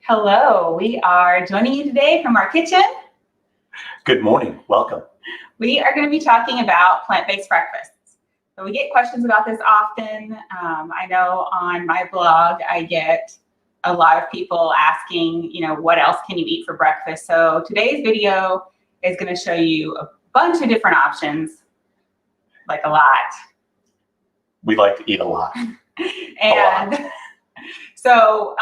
Hello, we are joining you today from our kitchen. Good morning, welcome. We are going to be talking about plant-based breakfasts. So we get questions about this often. I know on my blog, I get a lot of people asking, what else can you eat for breakfast? So today's video is going to show you a bunch of different options, like a lot. We like to eat a lot. And so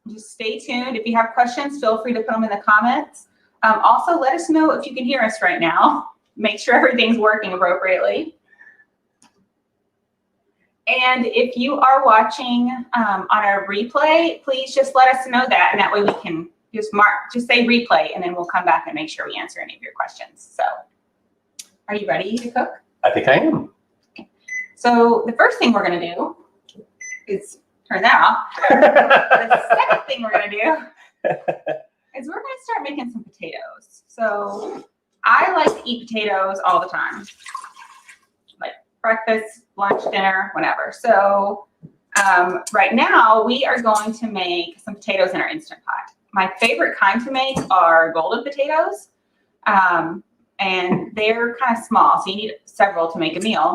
just stay tuned. If you have questions, feel free to put them in the comments. Also, let us know if you can hear us right now. Make sure everything's working appropriately. And if you are watching on our replay, please just let us know that, and that way we can just say replay, and then we'll come back and make sure we answer any of your questions. So, are you ready to cook? I think I am. Okay. So the first thing we're going to do is turn that off. The second thing we're going to do is we're going to start making some potatoes. So I like to eat potatoes all the time, like breakfast, lunch, dinner, whenever. So right now we are going to make some potatoes in our Instant Pot. My favorite kind to make are golden potatoes, and they're kind of small, so you need several to make a meal.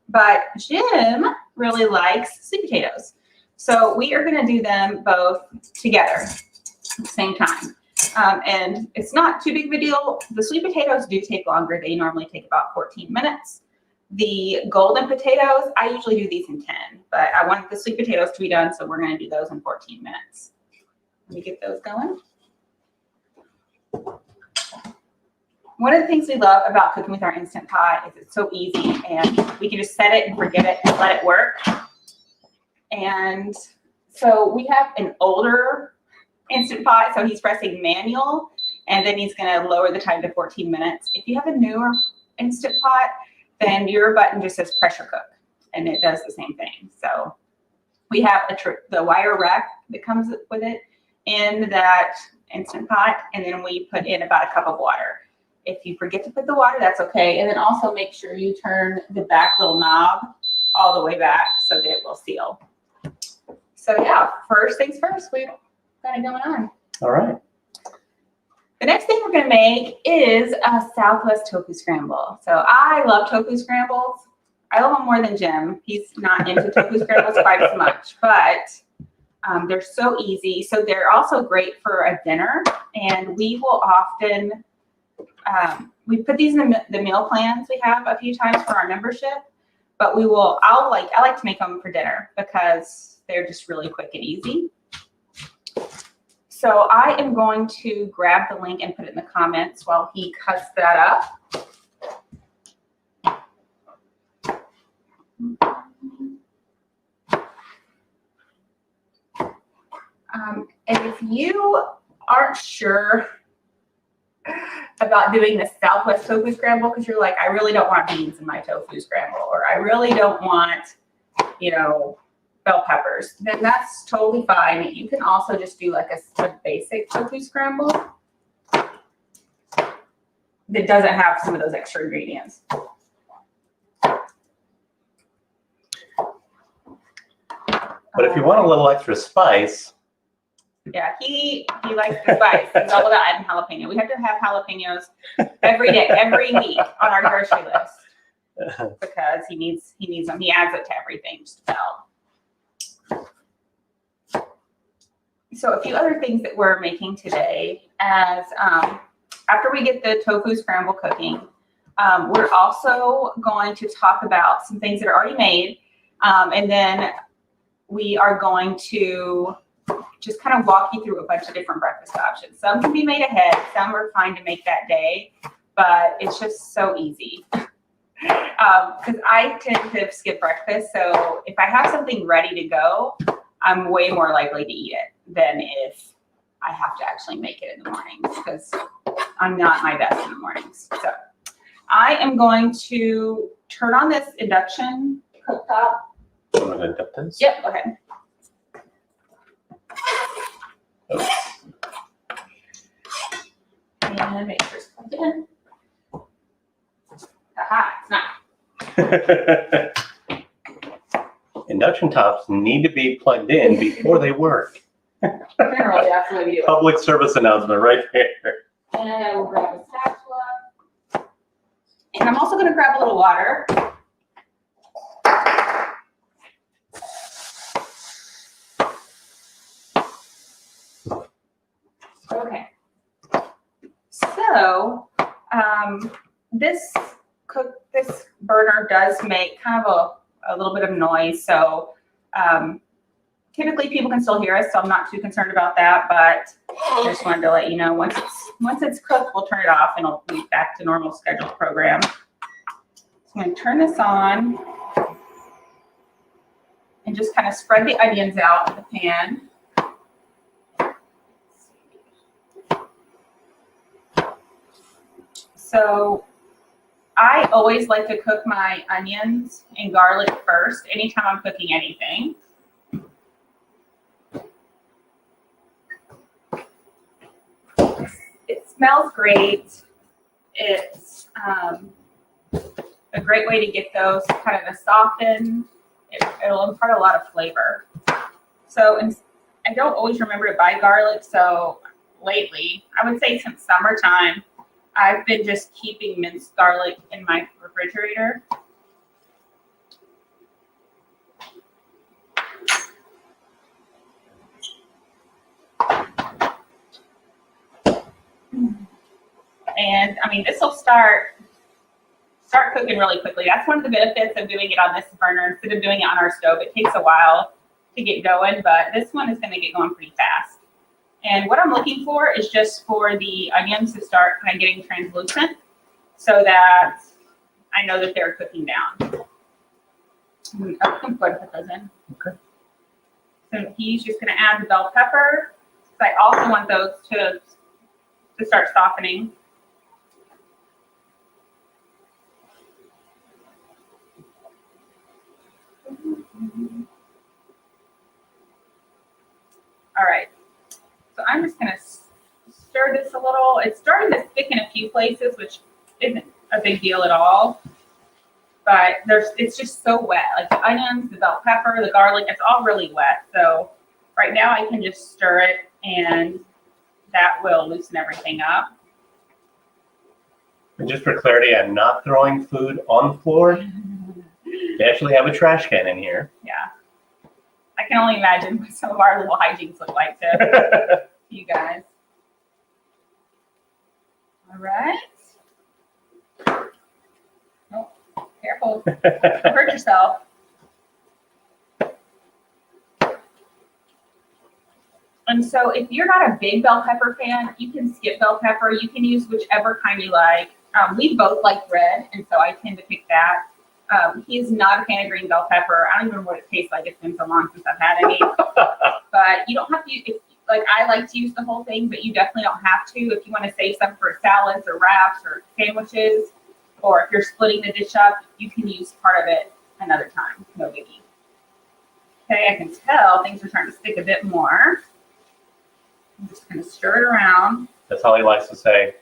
But Jim really likes sweet potatoes. So we are going to do them both together at the same time. And it's not too big of a deal. The sweet potatoes do take longer. They normally take about 14 minutes. The golden potatoes, I usually do these in 10, but I want the sweet potatoes to be done, so we're going to do those in 14 minutes. Let me get those going. One of the things we love about cooking with our Instant Pot is it's so easy, and we can just set it and forget it and let it work. And so we have an older Instant Pot, so he's pressing manual, and then he's going to lower the time to 14 minutes. If you have a newer Instant Pot, then your button just says pressure cook, and it does the same thing. So we have the wire rack that comes with it in that Instant Pot, and then we put in about a cup of water. If you forget to put the water, that's okay. And then also make sure you turn the back little knob all the way back so that it will seal. So yeah, first things first, we've got it going on. All right. The next thing we're going to make is a Southwest tofu scramble. So I love tofu scrambles. I love them more than Jim. He's not into tofu scrambles quite as much, but they're so easy. So they're also great for a dinner, and we will often we put these in the meal plans we have a few times for our membership, but I like to make them for dinner because they're just really quick and easy. So I am going to grab the link and put it in the comments while he cuts that up. And if you aren't sure about doing the Southwest tofu scramble, because you're like, I really don't want beans in my tofu scramble, or I really don't want, bell peppers, then that's totally fine. You can also just do like a basic tofu scramble that doesn't have some of those extra ingredients. But if you want a little extra spice. Yeah, he likes the spice. He's all about adding jalapeno. We have to have jalapenos every day, every week on our grocery list because he needs them. He adds it to everything just about. So a few other things that we're making today, as after we get the tofu scramble cooking, we're also going to talk about some things that are already made, and then we are going to just kind of walk you through a bunch of different breakfast options. Some can be made ahead, some are fine to make that day, but it's just so easy. Because I tend to skip breakfast, so if I have something ready to go, I'm way more likely to eat it than if I have to actually make it in the mornings, because I'm not my best in the mornings. So I am going to turn on this induction cooktop. You want to induct this? Yep, go ahead. Oops. And make sure it's plugged in. Aha, it's not. Induction tops need to be plugged in before they work. Generally, that's what we do. Public service announcement right there. And I will grab a spatula. And I'm also gonna grab a little water. Okay. So, this burner does make kind of a little bit of noise. So, typically people can still hear us, so I'm not too concerned about that. But I just wanted to let you know once it's cooked, we'll turn it off and it'll be back to normal scheduled program. So I'm going to turn this on and just kind of spread the onions out in the pan. So I always like to cook my onions and garlic first anytime I'm cooking anything. It smells great. It's a great way to get those kind of soften. It'll impart a lot of flavor. So, and I don't always remember to buy garlic, so lately, I would say since summertime, I've been just keeping minced garlic in my refrigerator. And I mean, this will start cooking really quickly. That's one of the benefits of doing it on this burner instead of doing it on our stove. It takes a while to get going, but this one is going to get going pretty fast. And what I'm looking for is just for the onions to start kind of getting translucent so that I know that they're cooking down. I'm going to put those in. Okay. So he's just going to add the bell pepper. So I also want those to start softening. All right. So I'm just going to stir this a little. It's starting to thicken a few places, which isn't a big deal at all. But it's just so wet. Like the onions, the bell pepper, the garlic, it's all really wet. So right now I can just stir it and that will loosen everything up. And just for clarity, I'm not throwing food on the floor. They actually have a trash can in here. Yeah. I can only imagine what some of our little hijinks look like to you guys. All right. Oh, careful. Don't hurt yourself. And so if you're not a big bell pepper fan, you can skip bell pepper. You can use whichever kind you like. We both like red, and so I tend to pick that. He's not a fan of green bell pepper. I don't even know what it tastes like. It's been so long since I've had any. But you don't have to, like I like to use the whole thing, but you definitely don't have to. If you want to save some for salads or wraps or sandwiches, or if you're splitting the dish up, you can use part of it another time. No biggie. Okay, I can tell things are starting to stick a bit more. I'm just going to stir it around. That's how he likes to say,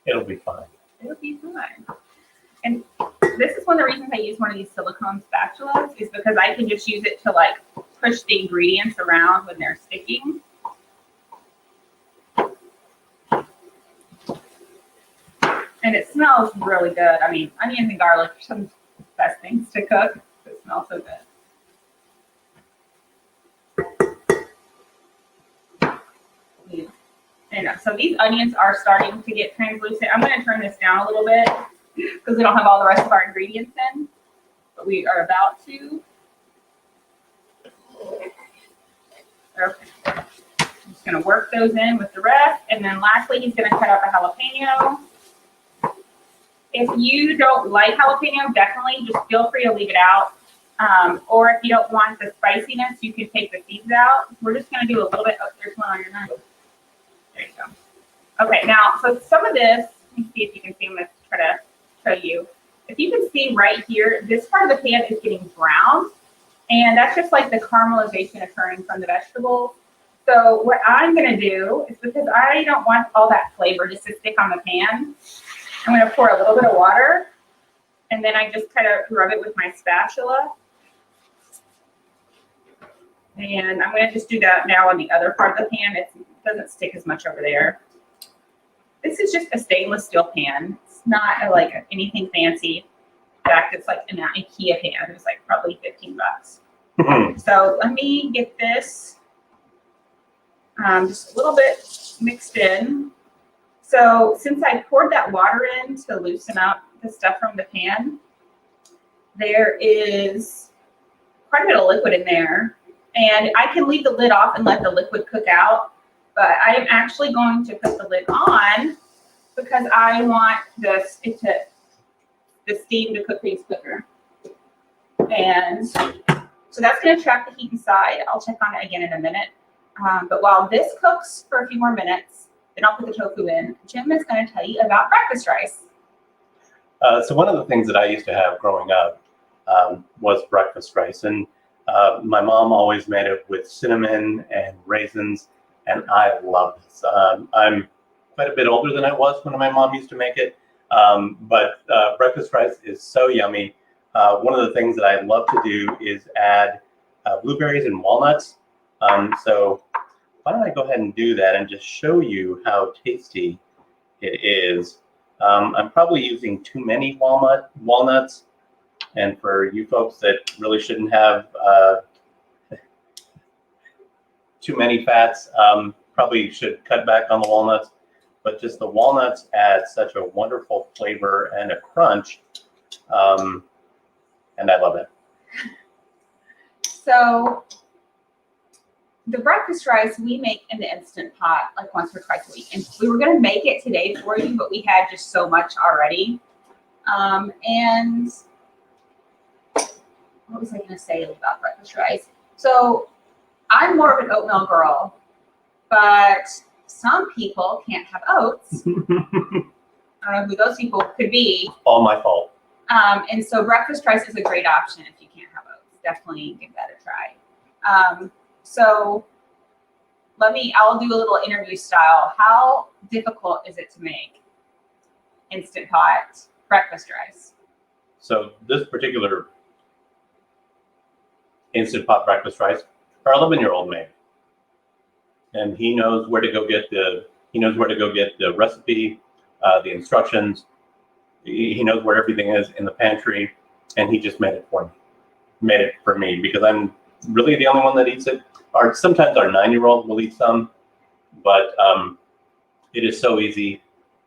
it'll be fine. It'll be fine. And this is one of the reasons I use one of these silicone spatulas is because I can just use it to like push the ingredients around when they're sticking. And it smells really good. I mean, onions and garlic are some of the best things to cook. It smells so good. You know, so these onions are starting to get translucent. I'm going to turn this down a little bit because we don't have all the rest of our ingredients in, but we are about to. Okay. I'm just going to work those in with the rest. And then lastly, he's going to cut up a jalapeno. If you don't like jalapeno, definitely just feel free to leave it out. Or if you don't want the spiciness, you can take the seeds out. We're just going to do a little bit. Oh, there's one on your knife. There you go. Okay, now, so some of this, let me see if you can see. I'm going to try to show you. If you can see right here, this part of the pan is getting brown. And that's just like the caramelization occurring from the vegetables. So what I'm going to do is because I don't want all that flavor just to stick on the pan, I'm going to pour a little bit of water. And then I just kind of rub it with my spatula. And I'm going to just do that now on the other part of the pan. It doesn't stick as much over there. This is just a stainless steel pan. It's not like anything fancy. In fact, it's like an IKEA pan. It's like probably 15 bucks. So let me get this just a little bit mixed in. So since I poured that water in to loosen up the stuff from the pan, there is quite a bit of liquid in there. And I can leave the lid off and let the liquid cook out, but I am actually going to put the lid on because I want the steam to cook things quicker. And so that's going to trap the heat inside. I'll check on it again in a minute. But while this cooks for a few more minutes, then I'll put the tofu in. Jim is going to tell you about breakfast rice. So one of the things that I used to have growing up was breakfast rice. And my mom always made it with cinnamon and raisins, and I love this. I'm quite a bit older than I was when my mom used to make it, but breakfast rice is so yummy. One of the things that I love to do is add blueberries and walnuts. So why don't I go ahead and do that and just show you how tasty it is. I'm probably using too many walnuts. And for you folks that really shouldn't have too many fats, probably should cut back on the walnuts. But just the walnuts add such a wonderful flavor and a crunch, and I love it. So the breakfast rice we make in the Instant Pot like once or twice a week. And we were going to make it today for you, but we had just so much already. And what was I going to say about breakfast rice? So I'm more of an oatmeal girl, but some people can't have oats. I don't know who those people could be. All my fault. And so breakfast rice is a great option if you can't have oats. Definitely give that a try. So I'll do a little interview style. How difficult is it to make Instant Pot breakfast rice? So this particular Instant Pot breakfast rice, our 11-year-old made, and he knows where to go get the recipe, the instructions. He knows where everything is in the pantry, and he just made it for me because I'm really the only one that eats it. Or sometimes our 9-year-old will eat some, but it is so easy,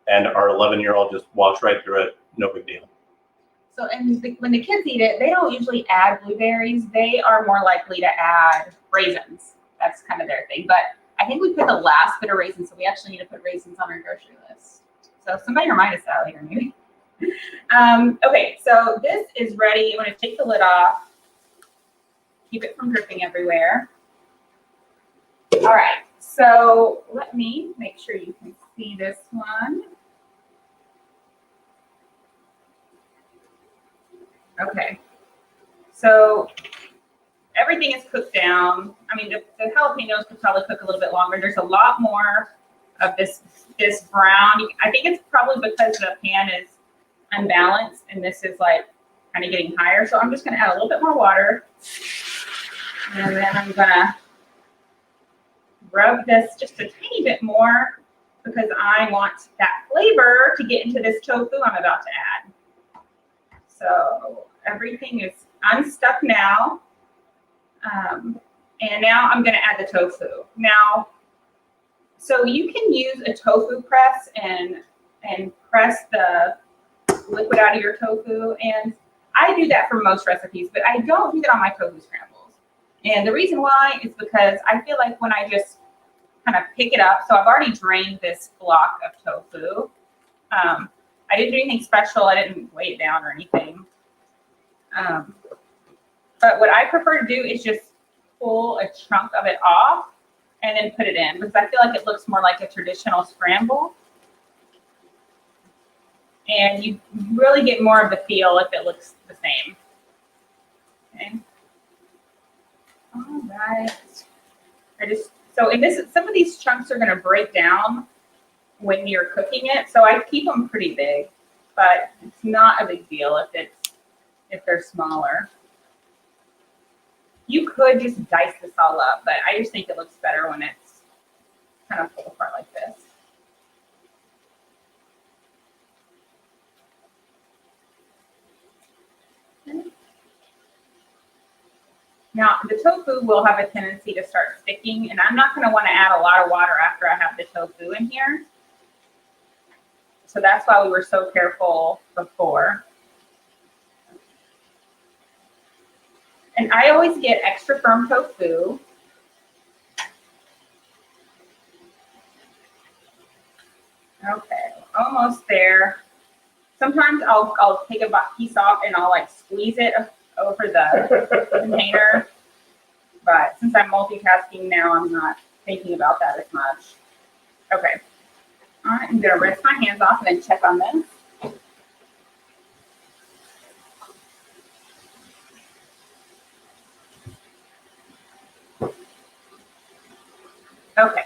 and our 11-year-old just walks right through it. No big deal. So, when the kids eat it, they don't usually add blueberries. They are more likely to add raisins. That's kind of their thing. But I think we put the last bit of raisins, so we actually need to put raisins on our grocery list. So somebody remind us that later, maybe. Okay, so this is ready. I'm going to take the lid off. Keep it from dripping everywhere. All right, so let me make sure you can see this one. Okay, so everything is cooked down. I mean, the jalapenos could probably cook a little bit longer. There's a lot more of this brown. I think it's probably because the pan is unbalanced and this is like kind of getting higher. So I'm just going to add a little bit more water. And then I'm going to rub this just a tiny bit more because I want that flavor to get into this tofu I'm about to add. So everything is unstuck now. And now I'm going to add the tofu. Now, so you can use a tofu press and press the liquid out of your tofu. And I do that for most recipes, but I don't do that on my tofu scrambles. And the reason why is because I feel like when I just kind of pick it up, so I've already drained this block of tofu. I didn't do anything special. I didn't weigh it down or anything. But what I prefer to do is just pull a chunk of it off and then put it in because I feel like it looks more like a traditional scramble. And you really get more of the feel if it looks the same. Okay. All right. Some of these chunks are going to break down when you're cooking it, so I keep them pretty big, but it's not a big deal if they're smaller. You could just dice this all up, but I just think it looks better when it's kind of pulled apart like this. Now, the tofu will have a tendency to start sticking, and I'm not going to want to add a lot of water after I have the tofu in here. So that's why we were so careful before. And I always get extra firm tofu. Okay, almost there. Sometimes I'll take a piece off and I'll like squeeze it over the container. But since I'm multitasking now, I'm not thinking about that as much. Okay. All right, I'm gonna rinse my hands off and then check on this. Okay.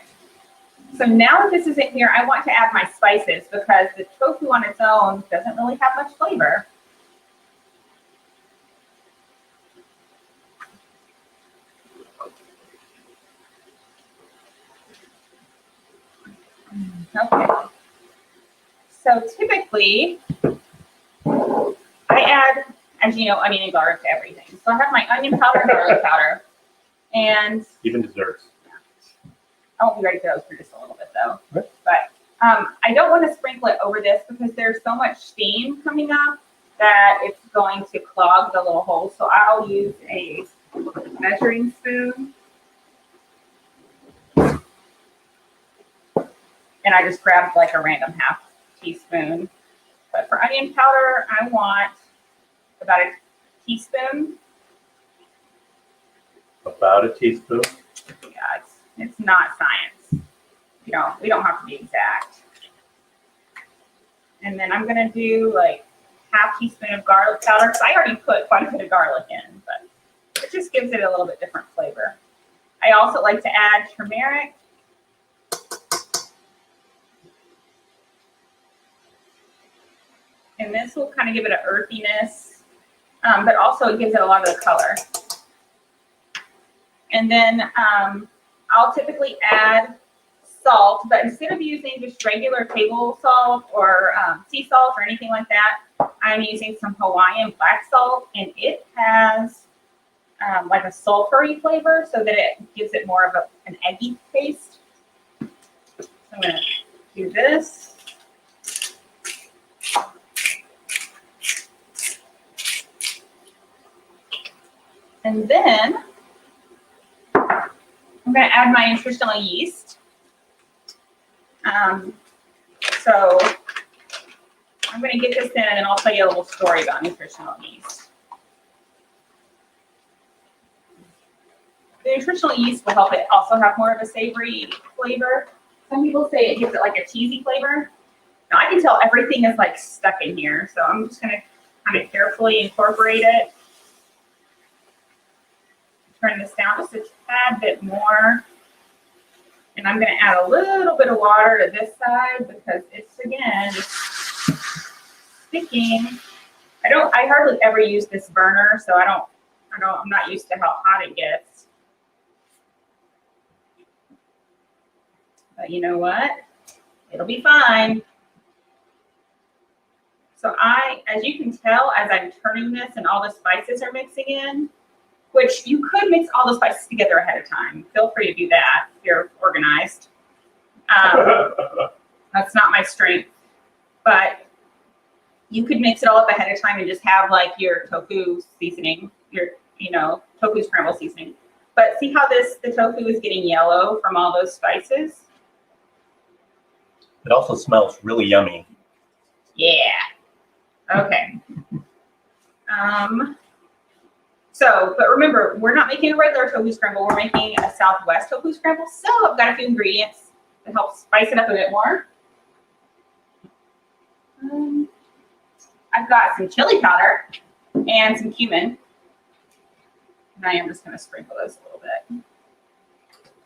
So now that this is in here, I want to add my spices because the tofu on its own doesn't really have much flavor. Okay. So typically, I add, as you know, onion and garlic to everything. So I have my onion powder and garlic powder. And even desserts. I won't be ready for those for just a little bit though. Okay. But I don't want to sprinkle it over this because there's so much steam coming up that it's going to clog the little holes. So I'll use a measuring spoon. And I just grabbed like a random half teaspoon. But for onion powder, I want about a teaspoon. About a teaspoon. Yeah, it's not science. We don't have to be exact. And then I'm gonna do like half teaspoon of garlic powder because I already put quite a bit of garlic in, but it just gives it a little bit different flavor. I also like to add turmeric. And this will kind of give it an earthiness, but also it gives it a lot of the color. And then I'll typically add salt, but instead of using just regular table salt or sea salt or anything like that, I'm using some Hawaiian black salt, and it has like a sulfury flavor so that it gives it more of an eggy taste. So I'm going to do this. And then I'm going to add my nutritional yeast. So I'm going to get this in and then I'll tell you a little story about nutritional yeast. The nutritional yeast will help it also have more of a savory flavor. Some people say it gives it like a cheesy flavor. Now I can tell everything is like stuck in here, so I'm just going to kind of carefully incorporate it. Turn this down just a tad bit more. And I'm going to add a little bit of water to this side because it's, again, just sticking. I hardly ever use this burner, so I'm not used to how hot it gets. But you know what? It'll be fine. So as you can tell, as I'm turning this and all the spices are mixing in, which you could mix all the spices together ahead of time. Feel free to do that if you're organized. That's not my strength, but you could mix it all up ahead of time and just have like your tofu seasoning, your tofu scramble seasoning. But see how the tofu is getting yellow from all those spices? It also smells really yummy. Yeah. Okay. But remember, we're not making a regular tofu scramble. We're making a Southwest tofu scramble. So I've got a few ingredients to help spice it up a bit more. I've got some chili powder and some cumin. And I am just going to sprinkle those a little bit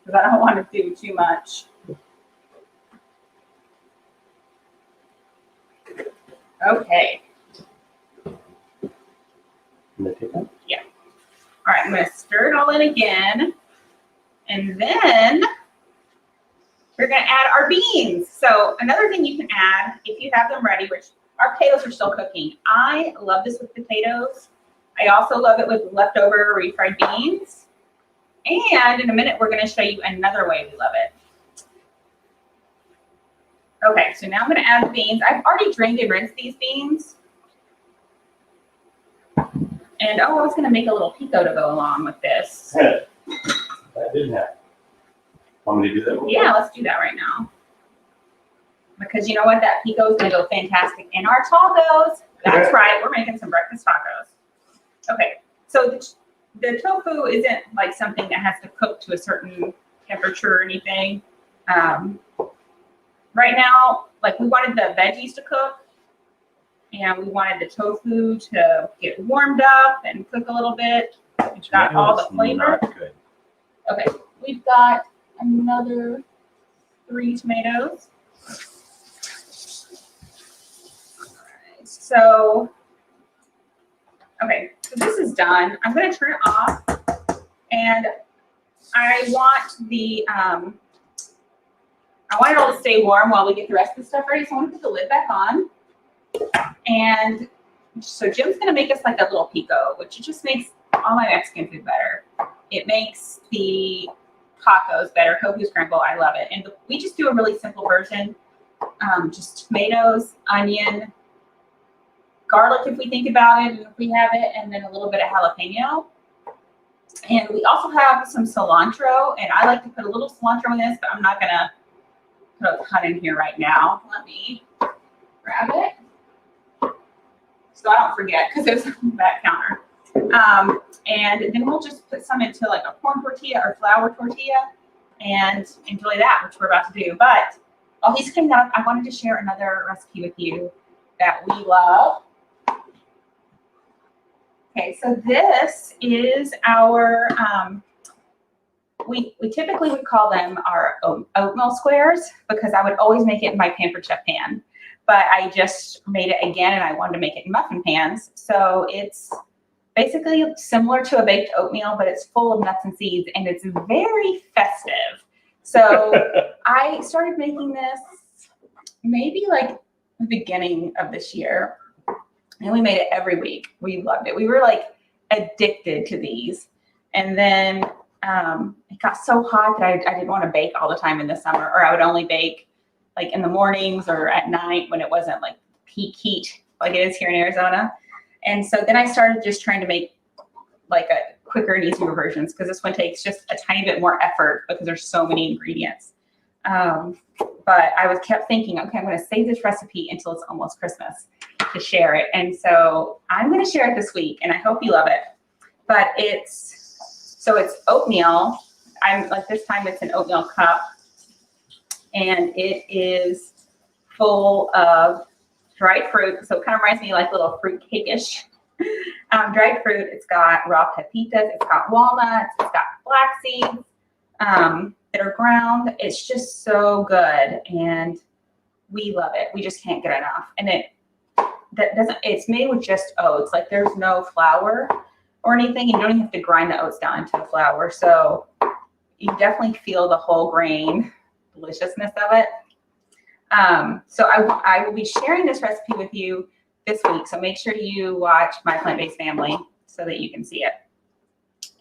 because I don't want to do too much. Okay. Yeah. All right, I'm going to stir it all in again. And then we're going to add our beans. So another thing you can add, if you have them ready, which our potatoes are still cooking. I love this with potatoes. I also love it with leftover refried beans. And in a minute, we're going to show you another way we love it. Okay, so now I'm going to add the beans. I've already drained and rinsed these beans. And oh, I was going to make a little pico to go along with this. That didn't happen. Want me to do that? Yeah, let's do that right now. Because you know what? That pico is going to go fantastic in our tacos. That's right. We're making some breakfast tacos. Okay, so the tofu isn't like something that has to cook to a certain temperature or anything. Right now, like we wanted the veggies to cook. And we wanted the tofu to get warmed up and cook a little bit. We've got all the flavor. Not good. Okay, we've got another 3 tomatoes. All right, so, okay, so this is done. I'm going to turn it off. And I want the, I want it all to stay warm while we get the rest of the stuff ready. So I want to put the lid back on. And so Jim's going to make us like a little pico, which just makes all my Mexican food better. It makes the tacos better. Tofu scramble, I love it. And we just do a really simple version. Just tomatoes, onion, garlic if we think about it, and if we have it, and then a little bit of jalapeno. And we also have some cilantro, and I like to put a little cilantro in this, but I'm not going to put a ton in here right now. Let me grab it. So I don't forget because it's on that counter. And then we'll just put some into like a corn tortilla or flour tortilla and enjoy that, which we're about to do. But while he's cleaning up, I wanted to share another recipe with you that we love. Okay, so this is our, we typically would call them our oatmeal squares because I would always make it in my Pampered Chef pan. But I just made it again and I wanted to make it in muffin pans. So it's basically similar to a baked oatmeal, but it's full of nuts and seeds and it's very festive. So I started making this maybe like the beginning of this year. And we made it every week. We loved it. We were like addicted to these. And then it got so hot that I didn't want to bake all the time in the summer, or I would only bake like in the mornings or at night when it wasn't like peak heat like it is here in Arizona. And so then I started just trying to make like a quicker and easier versions because this one takes just a tiny bit more effort because there's so many ingredients. But I kept thinking, okay, I'm going to save this recipe until it's almost Christmas to share it. And so I'm going to share it this week and I hope you love it. But it's oatmeal. I'm like this time it's an oatmeal cup. And it is full of dried fruit. So it kind of reminds me of like little fruit cake-ish. Dried fruit. It's got raw pepitas. It's got walnuts. It's got flax seeds that are ground. It's just so good. And we love it. We just can't get enough. And it's made with just oats. Like there's no flour or anything. You don't even have to grind the oats down into the flour. So you definitely feel the whole grain deliciousness of it. So I will be sharing this recipe with you this week. So make sure you watch My Plant-Based Family so that you can see it.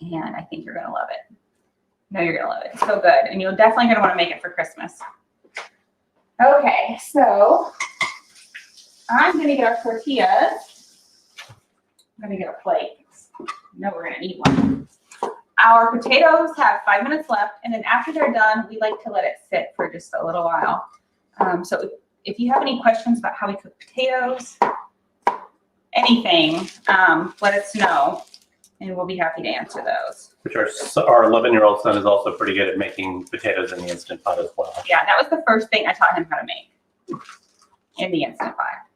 And I think you're going to love it. No, you're going to love it. It's so good. And you're definitely going to want to make it for Christmas. Okay, so I'm going to get our tortillas. I'm going to get a plate. No, we're going to need one. Our potatoes have 5 minutes left, and then after they're done, we like to let it sit for just a little while. So if you have any questions about how we cook potatoes, anything, let us know, and we'll be happy to answer those. Which our 11-year-old son is also pretty good at making potatoes in the Instant Pot as well. Yeah, that was the first thing I taught him how to make in the Instant Pot.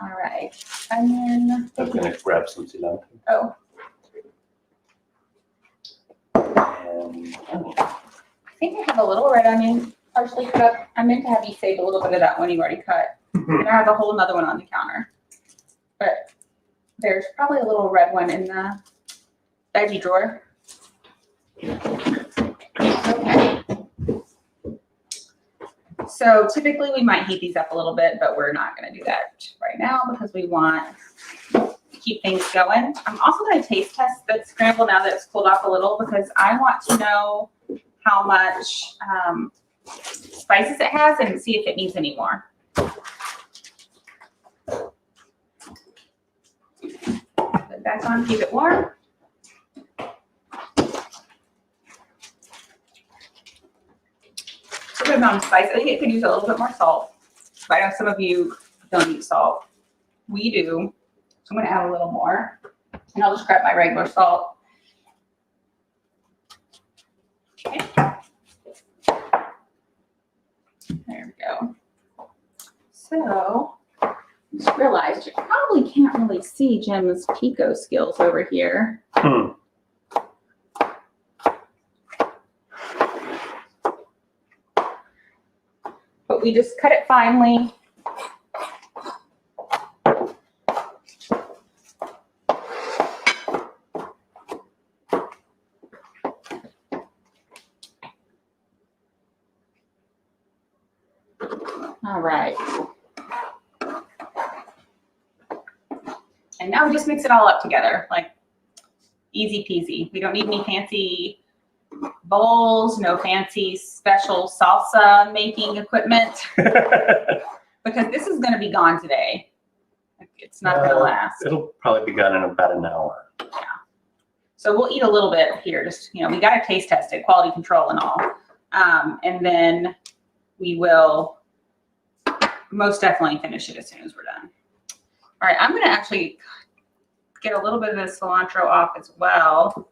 All right, and then I'm going to grab some cilantro. oh. And I think I have a little red onion partially cut up. I meant to have you save a little bit of that one you already cut. And I have a whole another one on the counter. But there's probably a little red one in the veggie drawer. Okay. So typically we might heat these up a little bit, but we're not going to do that right now because we want to keep things going. I'm also going to taste test the scramble now that it's cooled off a little because I want to know how much spices it has and see if it needs any more. Put it back on, keep it warm. A good amount of spice. I think it could use a little bit more salt. But I know some of you don't eat salt. We do. So I'm going to add a little more. And I'll just grab my regular salt. Okay. There we go. So, I just realized you probably can't really see Jim's pico skills over here. But we just cut it finely. All right. And now we just mix it all up together, like easy peasy. We don't need any fancy bowls, no fancy special salsa making equipment because this is going to be gone today. It's not going to last. It'll probably be gone in about an hour. Yeah. So we'll eat a little bit here. Just, you know, we got to taste test it, quality control and all. And then we will most definitely finish it as soon as we're done. All right, I'm going to actually get a little bit of the cilantro off as well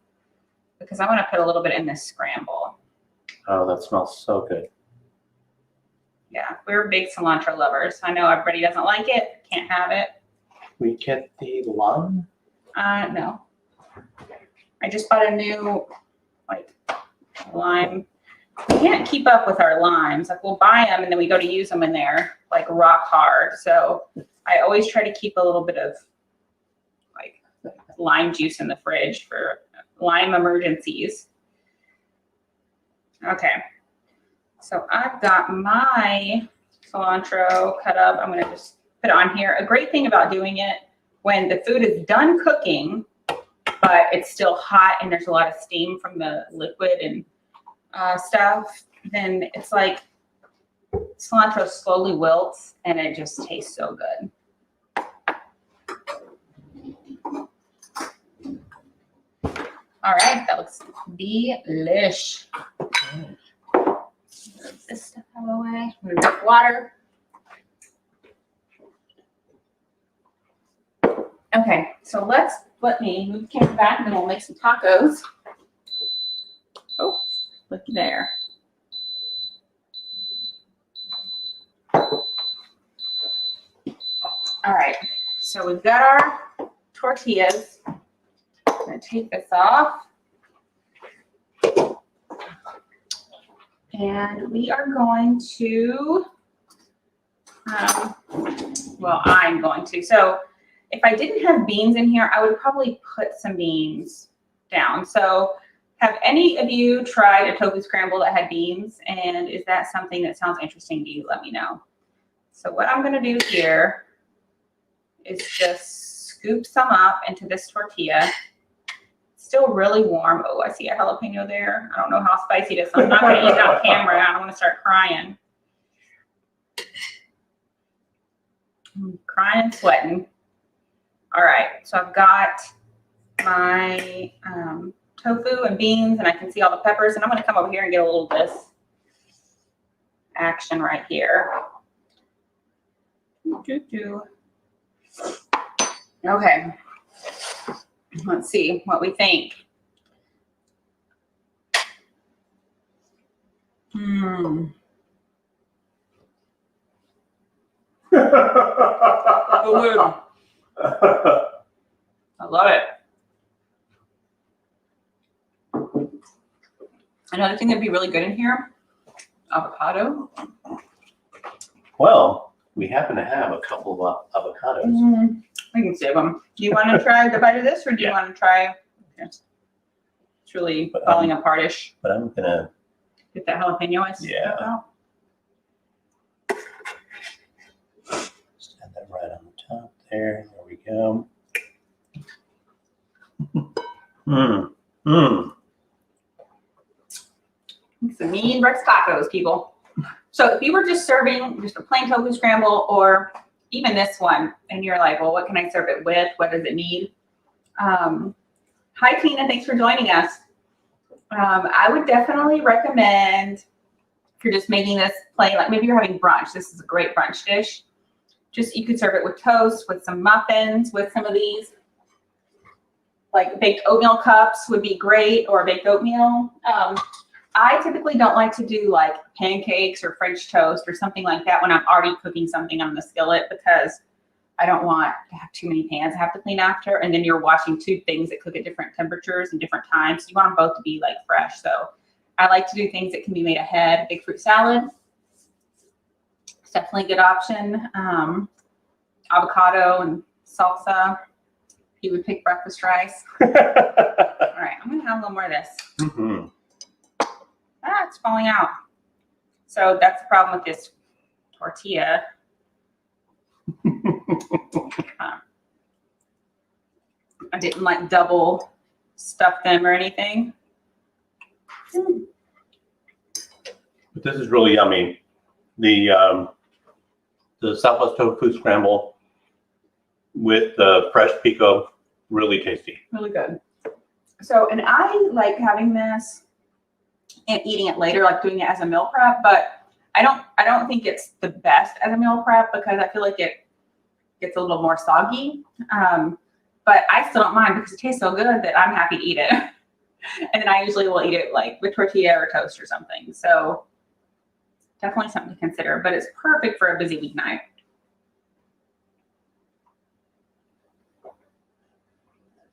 because I want to put a little bit in this scramble. Oh, that smells so good. Yeah, we're big cilantro lovers. I know everybody doesn't like it, can't have it. We get the lime? No. I just bought a new, like, lime. We can't keep up with our limes. Like, we'll buy them and then we go to use them and they're, like, rock hard. So I always try to keep a little bit of, like, lime juice in the fridge for lime emergencies. Okay. So I've got my cilantro cut up. I'm going to just put it on here. A great thing about doing it when the food is done cooking, but it's still hot and there's a lot of steam from the liquid and stuff, then it's like cilantro slowly wilts and it just tastes so good. All right, that looks delish. Move this stuff out of the way. I'm gonna drink water. Okay, so let me move the camera back and then we'll make some tacos. Oh, look there. All right, so we've got our tortillas. I'm gonna take this off. And we are going to, well, I'm going to. So if I didn't have beans in here, I would probably put some beans down. So have any of you tried a tofu scramble that had beans? And is that something that sounds interesting to you? Let me know. So what I'm going to do here is just scoop some up into this tortilla. Still really warm. Oh, I see a jalapeno there. I don't know how spicy it is. So I'm not going to eat it on camera. I don't want to start crying. I'm crying and sweating. All right, so I've got my tofu and beans, and I can see all the peppers. And I'm going to come over here and get a little of this action right here. Okay. Let's see what we think. So good. I love it. Another thing that'd be really good in here, avocado. Well, we happen to have a couple of avocados. We can save them. Do you want to try the bite of this, or do you want to try? Yes. truly falling apart-ish. But I'm gonna Get that jalapeno ice. Yeah. Out. just add that right on the top there. There we go. Some mean breakfast tacos, people. So if you were just serving just a plain tofu scramble or even this one, and you're like, well, what can I serve it with? What does it need? Hi, Tina. Thanks for joining us. I would definitely recommend if you're just making this plain, like maybe you're having brunch. This is a great brunch dish. Just you could serve it with toast, with some muffins, with some of these. Like baked oatmeal cups would be great, or baked oatmeal. I typically don't like to do like pancakes or French toast or something like that when I'm already cooking something on the skillet, because I don't want to have too many pans I have to clean after. And then you're washing two things that cook at different temperatures and different times. So you want them both to be like fresh. So I like to do things that can be made ahead. Big fruit salad. It's definitely a good option. Avocado and salsa. You would pick breakfast rice. All right, I'm gonna have a little more of this. Mm-hmm. It's falling out. So that's the problem with this tortilla. I didn't like double stuff them or anything. But this is really yummy. The Southwest tofu scramble with the fresh pico, really tasty. Really good. So, and I like having this and eating it later, like doing it as a meal prep, but I don't think it's the best as a meal prep because I feel like it gets a little more soggy. But I still don't mind because it tastes so good that I'm happy to eat it. And then I usually will eat it like with tortilla or toast or something. So definitely something to consider, but it's perfect for a busy weeknight.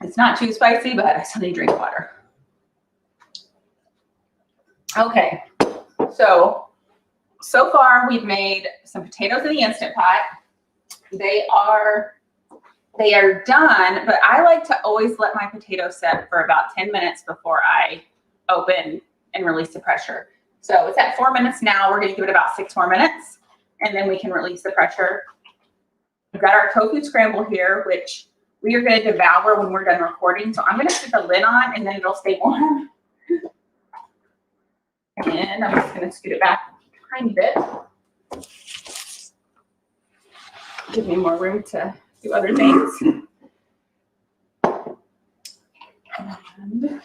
It's not too spicy, but I still need to drink water. Okay, so far we've made some potatoes in the Instant Pot. They are done, but I like to always let my potatoes set for about 10 minutes before I open and release the pressure. So it's at 4 minutes now. We're gonna give it about 6 more minutes, and then we can release the pressure. We've got our tofu scramble here, which we are gonna devour when we're done recording. So I'm gonna put the lid on and then it'll stay warm. And I'm just gonna scoot it back a tiny bit. Give me more room to do other things. And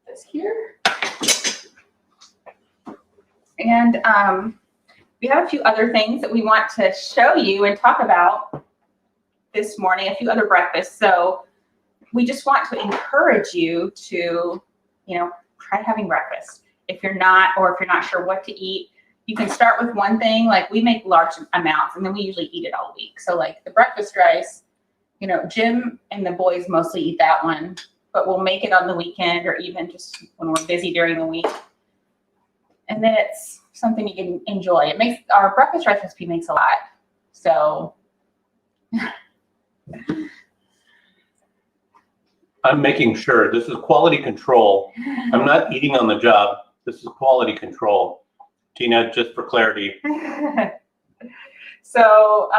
this here. And we have a few other things that we want to show you and talk about this morning, a few other breakfasts. So we just want to encourage you to, try having breakfast. If you're not sure what to eat, you can start with one thing. Like we make large amounts and then we usually eat it all week. So like the breakfast rice, Jim and the boys mostly eat that one, but we'll make it on the weekend or even just when we're busy during the week. And then it's something you can enjoy. Our breakfast rice recipe makes a lot. So I'm making sure this is quality control. I'm not eating on the job. This is quality control. Tina, just for clarity. So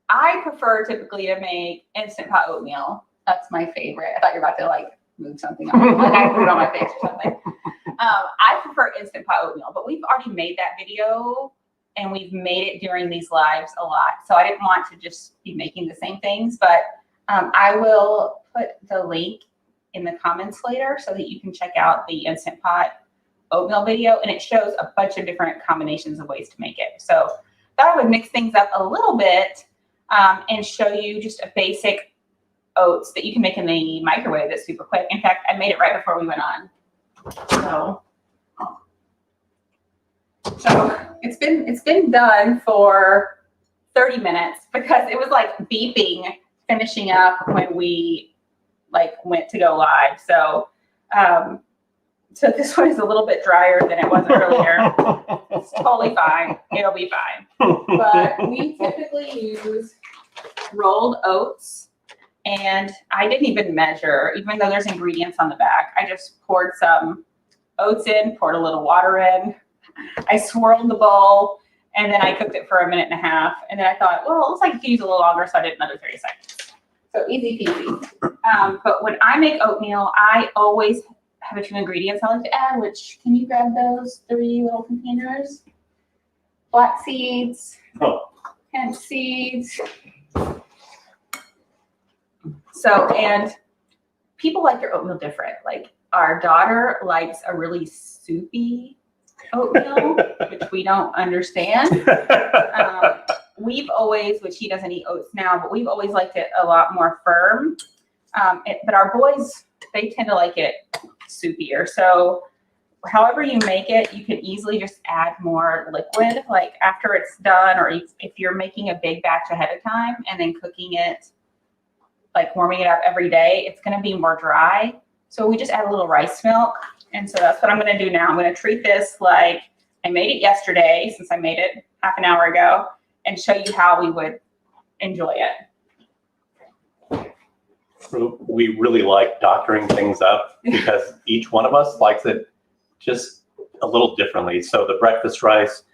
I prefer typically to make Instant Pot oatmeal. That's my favorite. I thought you were about to like move something on. Like I put it on my face or something. I prefer Instant Pot oatmeal, but we've already made that video and we've made it during these lives a lot. So I didn't want to just be making the same things, but I will put the link in the comments later so that you can check out the Instant Pot oatmeal video, and it shows a bunch of different combinations of ways to make it. So that would mix things up a little bit and show you just a basic oats that you can make in the microwave that's super quick. In fact, I made it right before we went on. So it's been done for 30 minutes because it was like beeping finishing up when we went to go live. So so this one is a little bit drier than it was earlier. It's totally fine. It'll be fine. But we typically use rolled oats And I didn't even measure, even though there's ingredients on the back. I just poured some oats in, poured a little water in. I swirled the bowl, and then I cooked it for 1.5 minutes. And then I thought, well, it looks like it could use a little longer, so I did another 30 seconds. So easy peasy. But when I make oatmeal, I always have a few ingredients I like to add, which, can you grab those 3 little containers? Flax seeds, hemp seeds. So, and people like their oatmeal different. Like our daughter likes a really soupy oatmeal, which we don't understand. We've always, which he doesn't eat oats now, but we've always liked it a lot more firm. But our boys, they tend to like it soupier. So however you make it, you can easily just add more liquid, like after it's done, or if you're making a big batch ahead of time and then cooking it, like warming it up every day, it's going to be more dry. So we just add a little rice milk. And so that's what I'm going to do now. I'm going to treat this like I made it yesterday, since I made it half an hour ago, and show you how we would enjoy it. We really like doctoring things up because each one of us likes it just a little differently. So the breakfast rice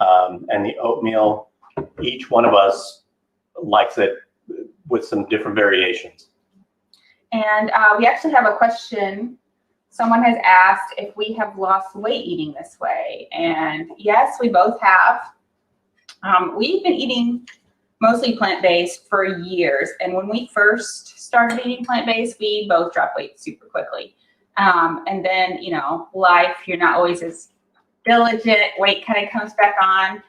and the oatmeal, each one of us likes it with some different variations. And we actually have a question. Someone has asked if we have lost weight eating this way. And yes, we both have. We've been eating mostly plant-based for years. And when we first started eating plant-based, we both dropped weight super quickly. And then, you know, life, you're not always as diligent, weight kind of comes back on.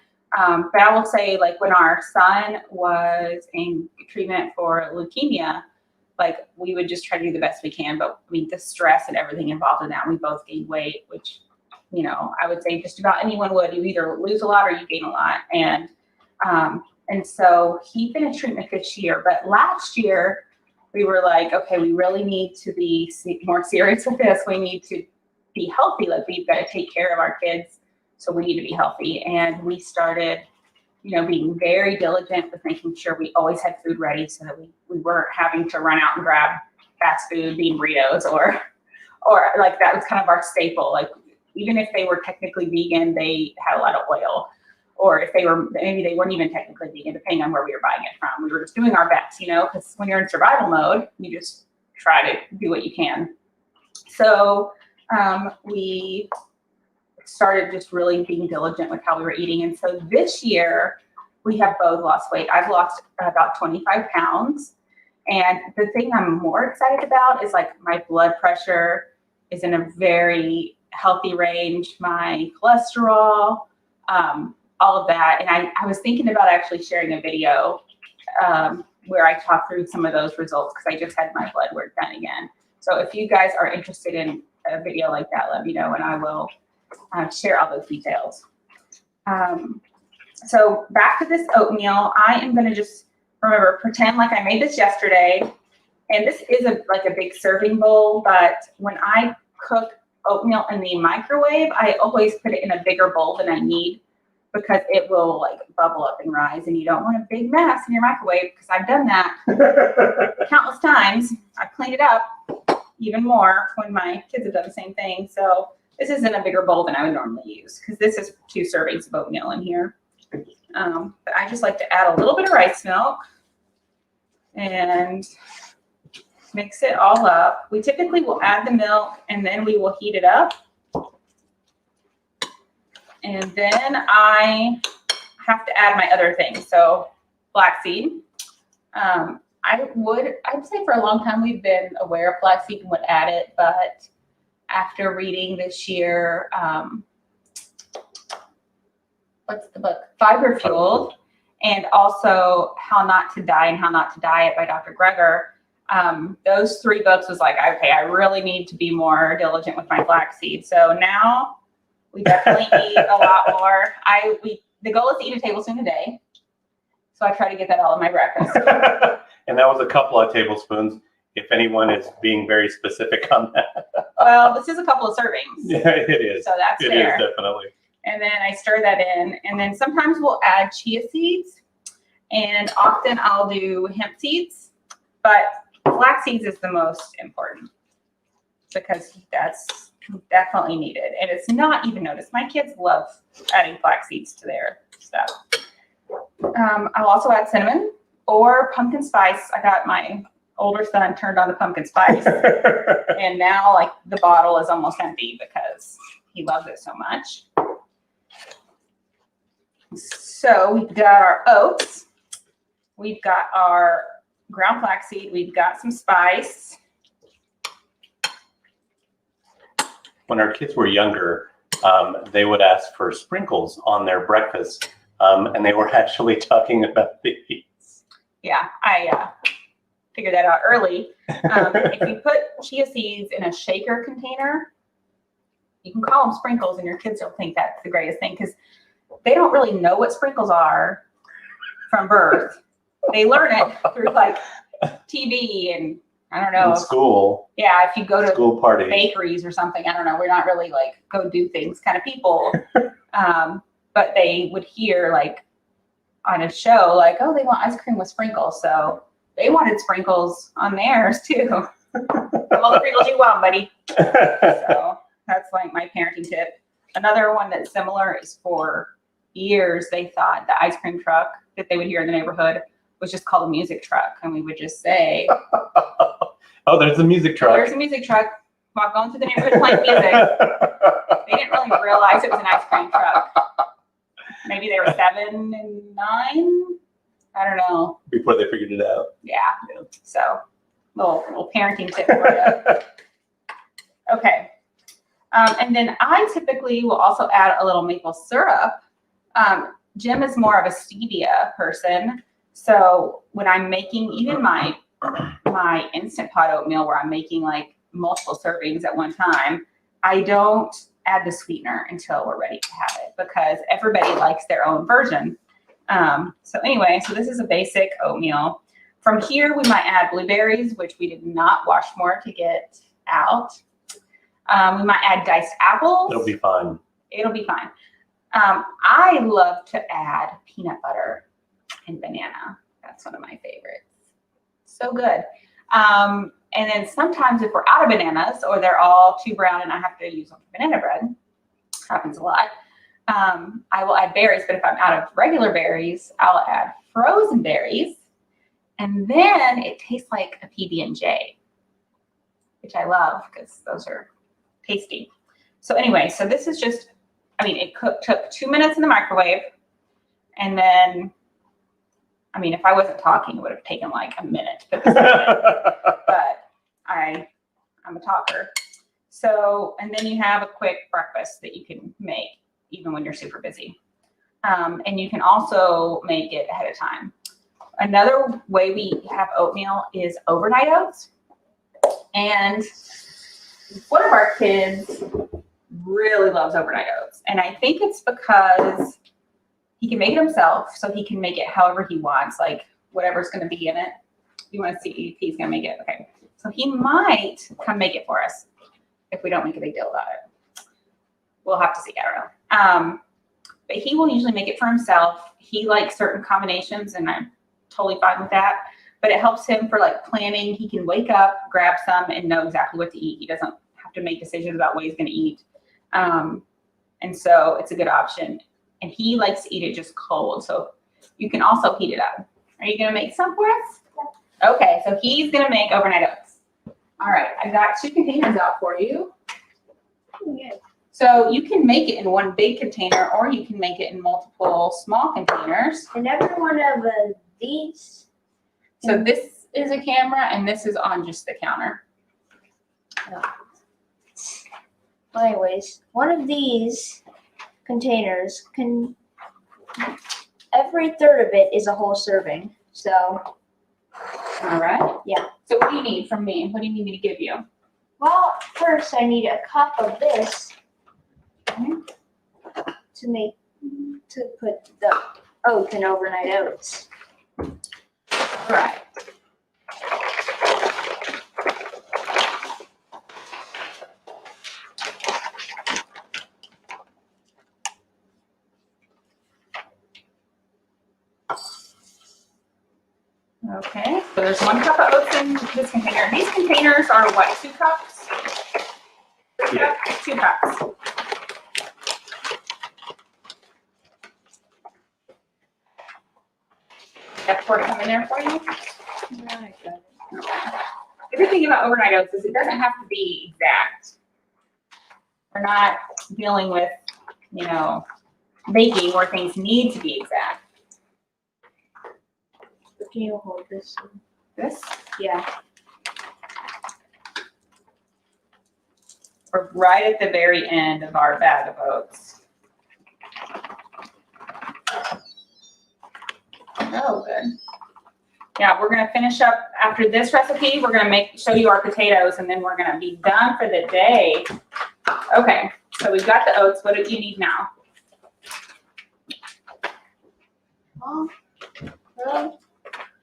But I will say, like, when our son was in treatment for leukemia, like, we would just try to do the best we can. But I mean, the stress and everything involved in that, we both gained weight, which, you know, I would say just about anyone would. You either lose a lot or you gain a lot. And so he finished treatment this year. But last year, we were like, okay, we really need to be more serious with this. We need to be healthy. Like, we've got to take care of our kids. So we need to be healthy. And we started, you know, being very diligent with making sure we always had food ready so that we weren't having to run out and grab fast food, bean burritos, or like that was kind of our staple. Like, even if they were technically vegan, they had a lot of oil. Or if they were, maybe they weren't even technically vegan, depending on where we were buying it from. We were just doing our best, you know, because when you're in survival mode, you just try to do what you can. So we started just really being diligent with how we were eating. And so this year, we have both lost weight. I've lost about 25 pounds. And the thing I'm more excited about is, like, my blood pressure is in a very healthy range, my cholesterol, all of that. And I was thinking about actually sharing a video where I talk through some of those results, because I just had my blood work done again. So if you guys are interested in a video like that, let me know, and I will share all those details. So back to this oatmeal, I am going to just, remember, pretend like I made this yesterday. And this is like a big serving bowl, but when I cook oatmeal in the microwave, I always put it in a bigger bowl than I need, because it will, like, bubble up and rise, and you don't want a big mess in your microwave, because I've done that countless times. I've cleaned it up even more when my kids have done the same thing. So this is in a bigger bowl than I would normally use, because this is 2 servings of oatmeal in here. But I just like to add a little bit of rice milk and mix it all up. We typically will add the milk, and then we will heat it up. And then I have to add my other things. So flaxseed. I'd say for a long time we've been aware of flaxseed and would add it, but after reading this year, what's the book? Fiber Fueled, and also How Not to Die and How Not to Diet by Dr. Greger. Those 3 books was like, okay, I really need to be more diligent with my flaxseed. So now we definitely eat a lot more. The goal is to eat a tablespoon a day. So I try to get that all in my breakfast. And that was a couple of tablespoons, if anyone is being very specific on that. Well, this is a couple of servings. Yeah, it is. So that's fair. It is, definitely. And then I stir that in. And then sometimes we'll add chia seeds. And often I'll do hemp seeds. But flax seeds is the most important because that's definitely needed. And it's not even noticed. My kids love adding flax seeds to their stuff. I'll also add cinnamon or pumpkin spice. I got my older son turned on the pumpkin spice. And now like the bottle is almost empty because he loves it so much. So we've got our oats. We've got our ground flaxseed. We've got some spice. When our kids were younger, they would ask for sprinkles on their breakfast, and they were actually talking about these. Yeah, I figured that out early. If you put chia seeds in a shaker container, you can call them sprinkles, and your kids will think that's the greatest thing because they don't really know what sprinkles are from birth. They learn it through like TV and I don't know. In school. Yeah, if you go to school parties, bakeries or something, I don't know. We're not really like go do things kind of people. But they would hear like on a show, like, oh, they want ice cream with sprinkles. So they wanted sprinkles on theirs too. All the sprinkles you want, buddy. So that's like my parenting tip. Another one that's similar is for years, they thought the ice cream truck that they would hear in the neighborhood was just called a music truck. And we would just say, oh, there's a music truck. There's a music truck while going through the neighborhood playing music. They didn't really realize it was an ice cream truck. Maybe they were 7 and 9. I don't know. Before they figured it out. Yeah. So little parenting tip for you. Okay. And then I typically will also add a little maple syrup. Jim is more of a stevia person. So when I'm making even my Instant Pot oatmeal where I'm making like multiple servings at one time, I don't add the sweetener until we're ready to have it because everybody likes their own version. So anyway, so this is a basic oatmeal. From here, we might add blueberries, which we did not wash more to get out. We might add diced apples. It'll be fine. It'll be fine. I love to add peanut butter and banana. That's one of my favorites. So good. And then sometimes if we're out of bananas or they're all too brown and I have to use banana bread, happens a lot, I will add berries. But if I'm out of regular berries, I'll add frozen berries. And then it tastes like a PB&J, which I love because those are tasty. So anyway, so this is just, I mean, it took 2 minutes in the microwave. And then, I mean, if I wasn't talking, it would have taken like a minute to put this in. But I'm a talker. So, and then you have a quick breakfast that you can make even when you're super busy. And you can also make it ahead of time. Another way we have oatmeal is overnight oats. And one of our kids really loves overnight oats. And I think it's because he can make it himself, so he can make it however he wants, like whatever's going to be in it. You want to see if he's going to make it? Okay. So he might come make it for us if we don't make a big deal about it. We'll have to see. I don't know. But he will usually make it for himself. He likes certain combinations, and I'm totally fine with that. But it helps him for like planning. He can wake up, grab some, and know exactly what to eat. He doesn't have to make decisions about what he's going to eat. And so it's a good option. And he likes to eat it just cold. So you can also heat it up. Are you going to make some for us? Yeah. Okay, so he's going to make overnight oats. All right, I got 2 containers out for you. Yeah. So you can make it in one big container or you can make it in multiple small containers. And every one of these. So this is a camera and this is on just the counter. Well, anyways, one of these containers can, every third of it is a whole serving. So, All right. Yeah. So what do you need from me? What do you need me to give you? well, first I need a cup of this to put the oats in overnight oats. All right. Okay, so there's 1 cup of oats in this container. These containers are what, 2 cups? Yeah. 2 cups. That pour come in there for you? Right, got it. The good thing about overnight oats is it doesn't have to be exact. We're not dealing with, you know, baking where things need to be exact. Can you hold this one? This, Yeah. we're right at the very end of our bag of oats. Oh, good. Yeah, we're gonna finish up after this recipe. We're gonna show you our potatoes, and then we're gonna be done for the day. Okay, so we've got the oats. What do you need now? Well,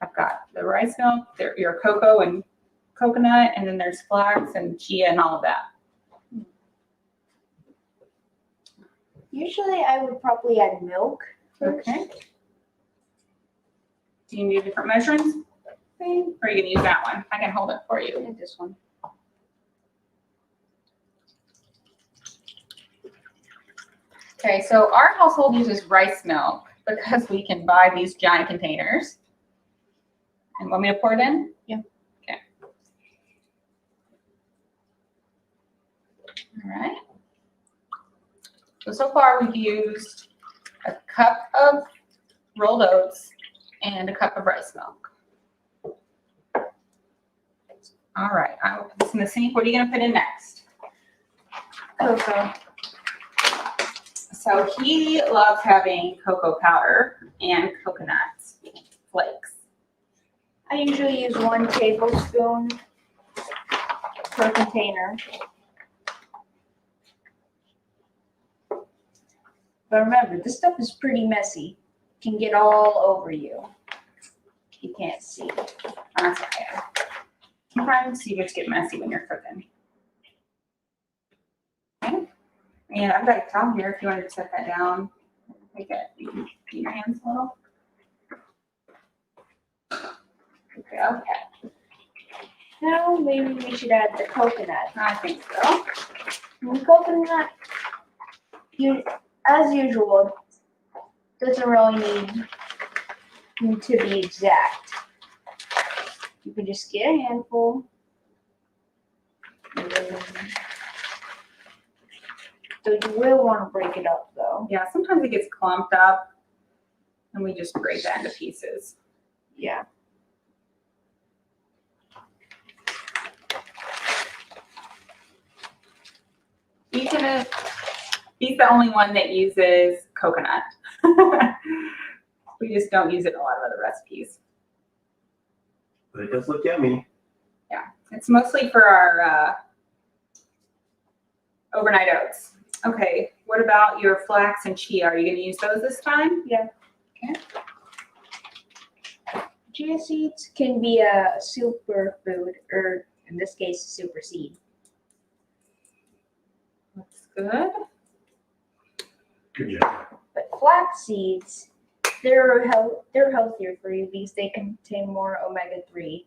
I've got the rice milk, your cocoa and coconut, and then there's flax and chia and all of that. usually I would probably add milk first. Okay. Do you need a different measuring thing, or are you gonna use that one? I can hold it for you. And this one. Okay, so our household uses rice milk because we can buy these giant containers. And want me to pour it in? Yeah. Okay. All right. So far we've used a cup of rolled oats and a cup of rice milk. All right, I'll put this in the sink. What are you gonna put in next? Cocoa. So he loves having cocoa powder and coconut flakes. I usually use 1 tablespoon per container. But remember, this stuff is pretty messy. It can get all over you. You can't see. That's okay. Sometimes you just get messy when you're cooking. Okay. And I've got a towel here if you wanted to set that down. Take it. You can clean your hands a little. Okay. Now maybe we should add the coconut. I think so. The coconut, as usual, doesn't really need to be exact. You can just get a handful. So you will want to break it up though. Yeah, sometimes it gets clumped up and we just break that into pieces. Yeah. He's the only one that uses coconut. We just don't use it in a lot of other recipes. But it does look yummy. Yeah, it's mostly for our overnight oats. Okay, what about your flax and chia? Are you going to use those this time? Yeah. Okay. Chia seeds can be a superfood, or in this case, a super seed. Looks good. Good job. But flax seeds, they're healthier for you because they contain more omega-3.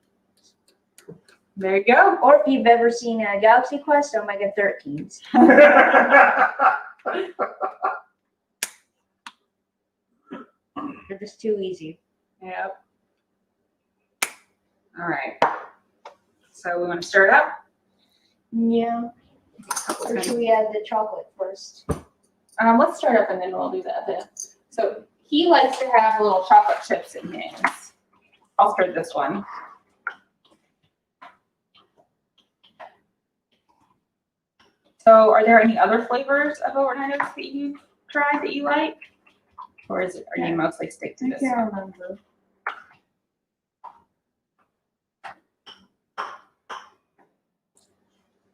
There you go. Or if you've ever seen a Galaxy Quest, omega-13s. They're just too easy. Yep. All right. So we want to stir it up. Yeah. Or should we add the chocolate first? Let's start up and then we'll do the other. So he likes to have little chocolate chips in his. I'll stir this one. So are there any other flavors of overnight oats that you tried that you like? Or are you mostly stick to I this can't one? remember.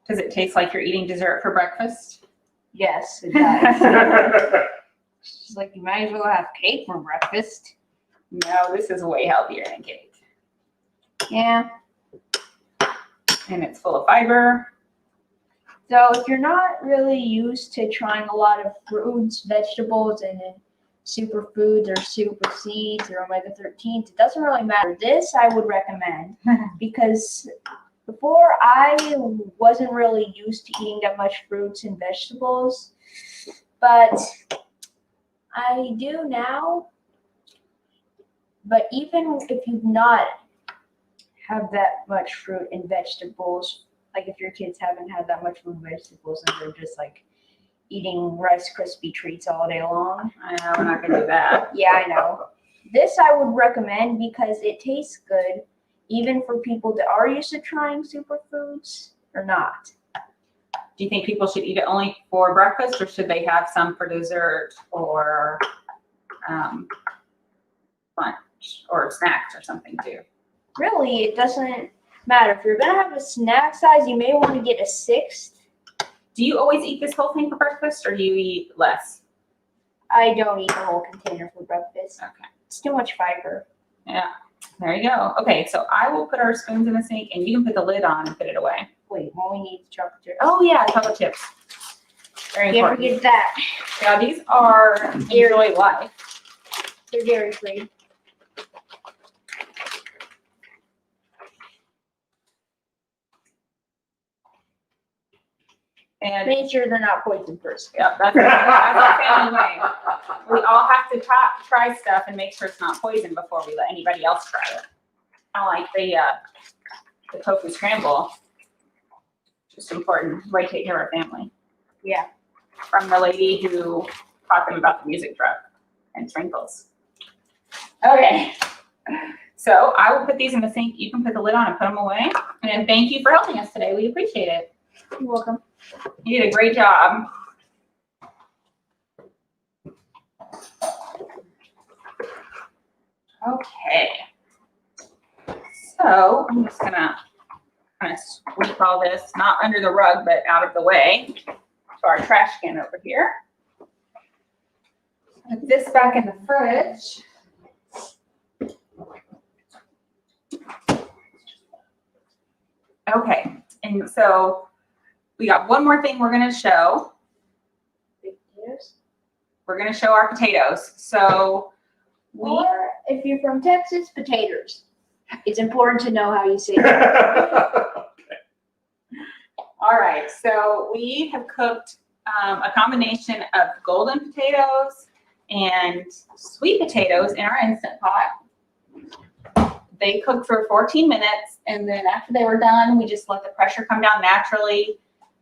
Does it taste like you're eating dessert for breakfast? Yes, it does. It's like you might as well have cake for breakfast. No, this is way healthier than cake. Yeah. And it's full of fiber. So if you're not really used to trying a lot of fruits, vegetables, and superfoods or super seeds or omega-13s. It doesn't really matter. This I would recommend because before I wasn't really used to eating that much fruits and vegetables, but I do now. But even if you've not have that much fruit and vegetables, like if your kids haven't had that much fruit and vegetables and they're just like eating Rice Krispie treats all day long. I know, we're not gonna do that. Yeah, I know. This I would recommend because it tastes good, even for people that are used to trying superfoods or not. Do you think people should eat it only for breakfast, or should they have some for dessert or lunch or snacks or something too? Really, it doesn't matter. If you're gonna have a snack size, you may want to get a 6th. Do you always eat this whole thing for breakfast, or do you eat less? I don't eat the whole container for breakfast. Okay. It's too much fiber. Yeah. There you go. Okay, so I will put our spoons in the sink, and you can put the lid on and put it away. Wait, well, we need chocolate chips. Oh yeah, chocolate chips. Very Can't important. forget that. Now these are Enjoy Life. They're dairy free. And Make sure they're not poison first. yeah, that's our family way. We all have to try stuff and make sure it's not poison before we let anybody else try it. I like the tofu scramble. Just important way to take care of our family. Yeah. From the lady who taught them about the music truck and sprinkles. Okay. So I will put these in the sink. You can put the lid on and put them away. And thank you for helping us today. We appreciate it. You're welcome. You did a great job. Okay. So I'm just gonna kind of sweep all this, not under the rug, but out of the way. To our trash can over here. Put this back in the fridge. Okay, and so we got one more thing we're gonna show. Potatoes. We're gonna show our potatoes. So we, Or if you're from Texas, potatoes. It's important to know how you say it. all right, so we have cooked a combination of golden potatoes and sweet potatoes in our Instant Pot. They cooked for 14 minutes, and then after they were done, we just let the pressure come down naturally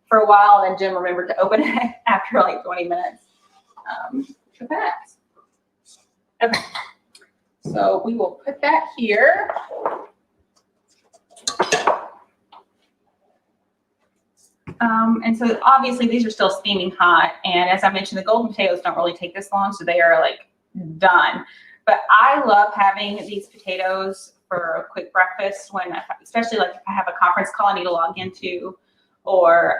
for a while, and then Jim remembered to open it after like 20 minutes. For that. Okay, so we will put that here. And so obviously these are still steaming hot, and as I mentioned, the golden potatoes don't really take this long, so they are like done. But I love having these potatoes for a quick breakfast especially like if I have a conference call I need to log into, or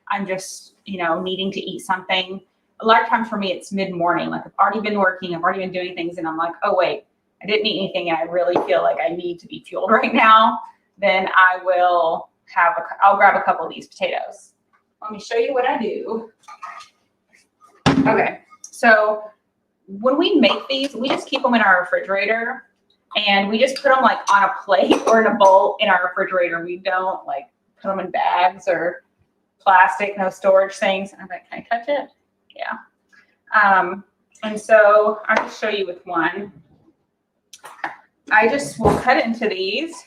I'm just, needing to eat something. A lot of times for me, it's mid-morning. Like I've already been working, I've already been doing things, and I'm like, oh wait, I didn't eat anything, and I really feel like I need to be fueled right now. Then I will I'll grab a couple of these potatoes. Let me show you what I do. Okay, so when we make these, we just keep them in our refrigerator, and we just put them like on a plate or in a bowl in our refrigerator. We don't like put them in bags or plastic, no storage things. I'm like, can I touch it? Yeah. And so I'll just show you with one. I just will cut into these.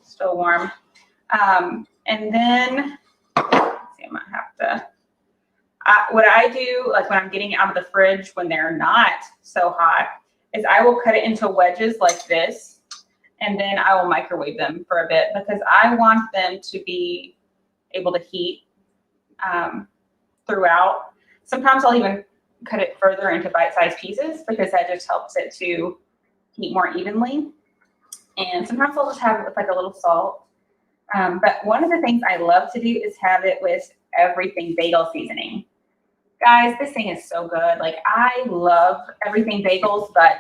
Still warm. And then, let's see, I might have to, what I do, like when I'm getting out of the fridge when they're not so hot, is I will cut it into wedges like this, and then I will microwave them for a bit because I want them to be able to heat throughout. Sometimes I'll even cut it further into bite-sized pieces because that just helps it to heat more evenly. And sometimes I'll just have it with like a little salt. But one of the things I love to do is have it with everything bagel seasoning. Guys, this thing is so good. Like I love everything bagels, but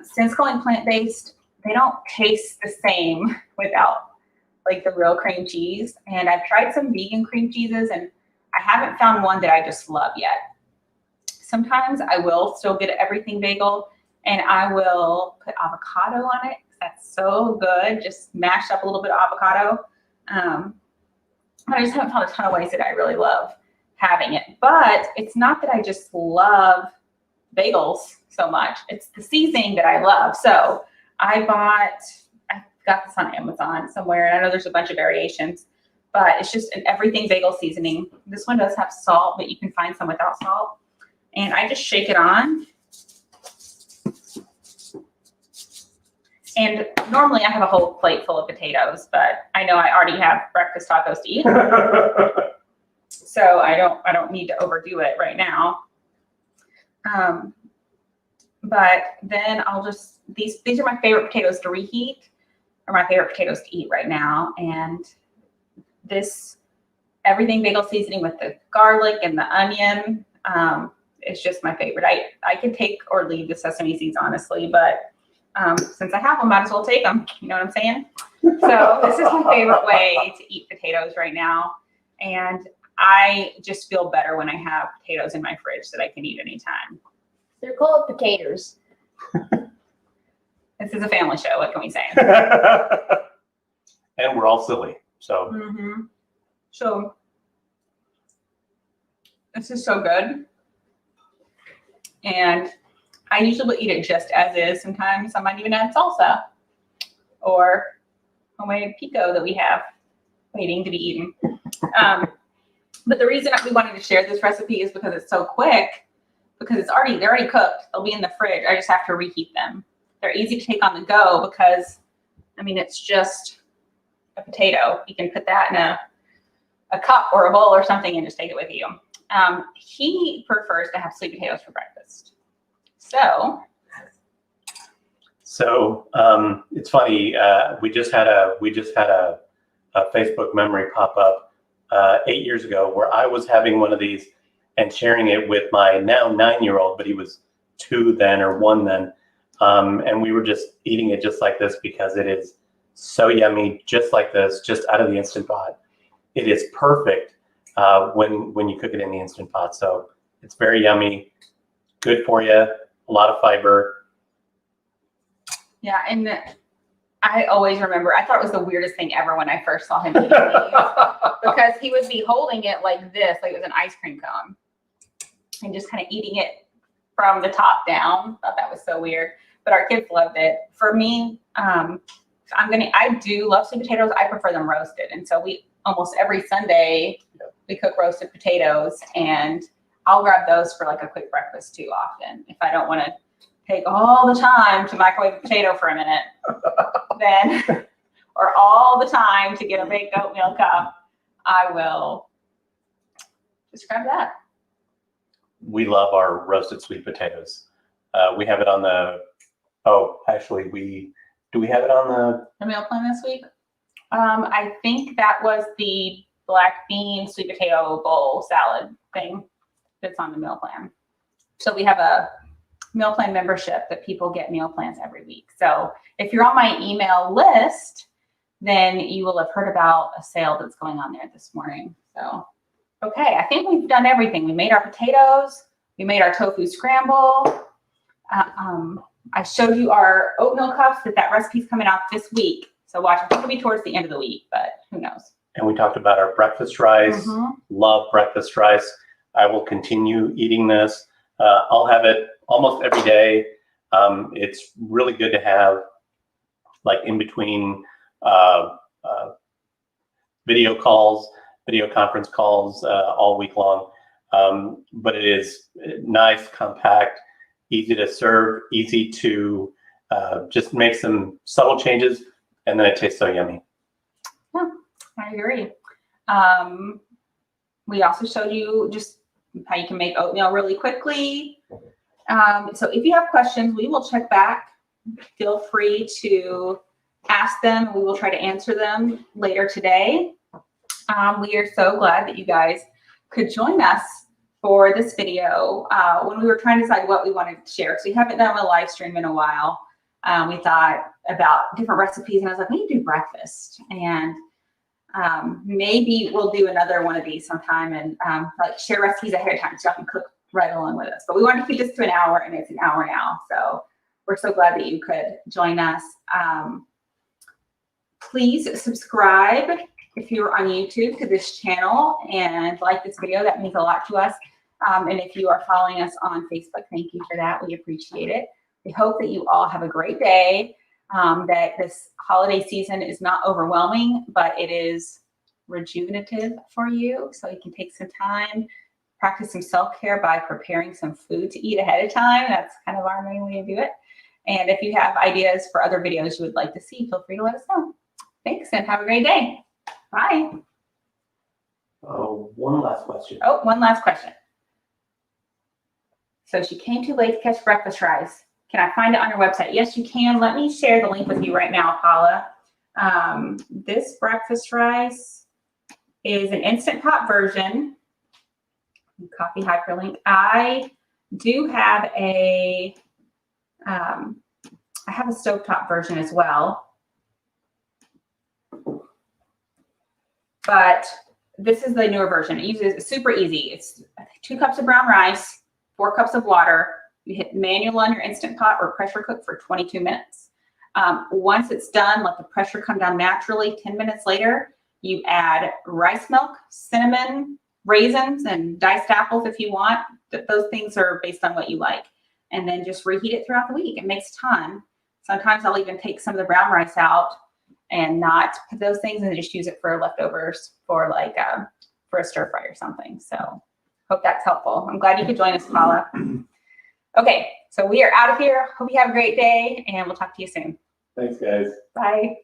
since going plant-based, they don't taste the same without like the real cream cheese. And I've tried some vegan cream cheeses, and I haven't found one that I just love yet. sometimes I will still get everything bagel, and I will put avocado on it. That's so good. Just mashed up a little bit of avocado. But I just haven't found a ton of ways that I really love having it. But it's not that I just love bagels so much. It's the seasoning that I love. So I got this on Amazon somewhere, and I know there's a bunch of variations, but it's just an everything bagel seasoning. This one does have salt, but you can find some without salt. And I just shake it on. And normally I have a whole plate full of potatoes, but I know I already have breakfast tacos to eat. So I don't need to overdo it right now. But then I'll just, these are my favorite potatoes to reheat, or my favorite potatoes to eat right now. And this everything bagel seasoning with the garlic and the onion is just my favorite. I can take or leave the sesame seeds, honestly, but since I have them, might as well take them. You know what I'm saying? So this is my favorite way to eat potatoes right now. And I just feel better when I have potatoes in my fridge that I can eat anytime. They're called potatoes. This is a family show. What can we say? And we're all silly. So. So this is so good. And I usually will eat it just as is. Sometimes I might even add salsa or homemade pico that we have waiting to be eaten. But the reason we wanted to share this recipe is because it's so quick, because they're already cooked. They'll be in the fridge. I just have to reheat them. They're easy to take on the go because, I mean, it's just a potato. You can put that in a cup or a bowl or something and just take it with you. He prefers to have sweet potatoes for breakfast. So it's funny. We just had a Facebook memory pop up 8 years ago where I was having one of these and sharing it with my now 9-year-old, but he was 2 then or 1 then, and we were just eating it just like this because it is so yummy, just like this, just out of the Instant Pot. It is perfect when you cook it in the Instant Pot. So it's very yummy, good for you. A lot of fiber. Yeah, and I always remember, I thought it was the weirdest thing ever when I first saw him eating these, because he would be holding it like this, like it was an ice cream cone, and just kind of eating it from the top down. Thought that was so weird, but our kids loved it. For me, I do love sweet potatoes. I prefer them roasted, and so we almost every Sunday we cook roasted potatoes, and I'll grab those for like a quick breakfast too often. If I don't want to take all the time to microwave a potato for a minute, then, or all the time to get a baked oatmeal cup, I will just grab that. We love our roasted sweet potatoes. We have it on the, do we have it on The meal plan this week? I think that was the black bean sweet potato bowl salad thing that's on the meal plan. So we have a meal plan membership that people get meal plans every week. So if you're on my email list, then you will have heard about a sale that's going on there this morning. So, okay, I think we've done everything. We made our potatoes. We made our tofu scramble. I showed you our oatmeal cups that recipe's coming out this week. So watch, I think it'll be towards the end of the week, but who knows? And we talked about our breakfast rice. Love breakfast rice. I will continue eating this. I'll have it almost every day. It's really good to have, like, in between video conference calls all week long. But it is nice, compact, easy to serve, easy to just make some subtle changes, and then it tastes so yummy. Yeah, I agree. We also showed you just how you can make oatmeal really quickly. So if you have questions, we will check back. Feel free to ask them. We will try to answer them later today. We are so glad that you guys could join us for this video. When we were trying to decide what we wanted to share, because we haven't done a live stream in a while, we thought about different recipes, and I was like, we need to do breakfast. And maybe we'll do another one of these sometime and like share recipes ahead of time so I can cook right along with us. But we wanted to keep this to an hour, and it's an hour now. So we're so glad that you could join us. Please subscribe if you're on YouTube to this channel and like this video. That means a lot to us. And if you are following us on Facebook, thank you for that. We appreciate it. We hope that you all have a great day, that this holiday season is not overwhelming, but it is rejuvenative for you. So you can take some time, practice some self-care by preparing some food to eat ahead of time. That's kind of our main way to do it. And if you have ideas for other videos you would like to see, feel free to let us know. Thanks, and have a great day. Bye. One last question. Oh, one last question. So she came too late to catch breakfast rice. Can I find it on your website? Yes, you can. Let me share the link with you right now, Paula. This breakfast rice is an Instant Pot version. Copy hyperlink. I do have a stovetop version as well. But this is the newer version. It uses, it's super easy. It's 2 cups of brown rice, 4 cups of water. You hit manual on your Instant Pot or pressure cook for 22 minutes. Once it's done, let the pressure come down naturally. 10 minutes later, you add rice milk, cinnamon, raisins, and diced apples if you want. Those things are based on what you like. And then just reheat it throughout the week. It makes a ton. Sometimes I'll even take some of the brown rice out and not put those things and just use it for leftovers for like for a stir fry or something. So hope that's helpful. I'm glad you could join us, Paula. Okay, so we are out of here. Hope you have a great day, and we'll talk to you soon. Thanks, guys. Bye.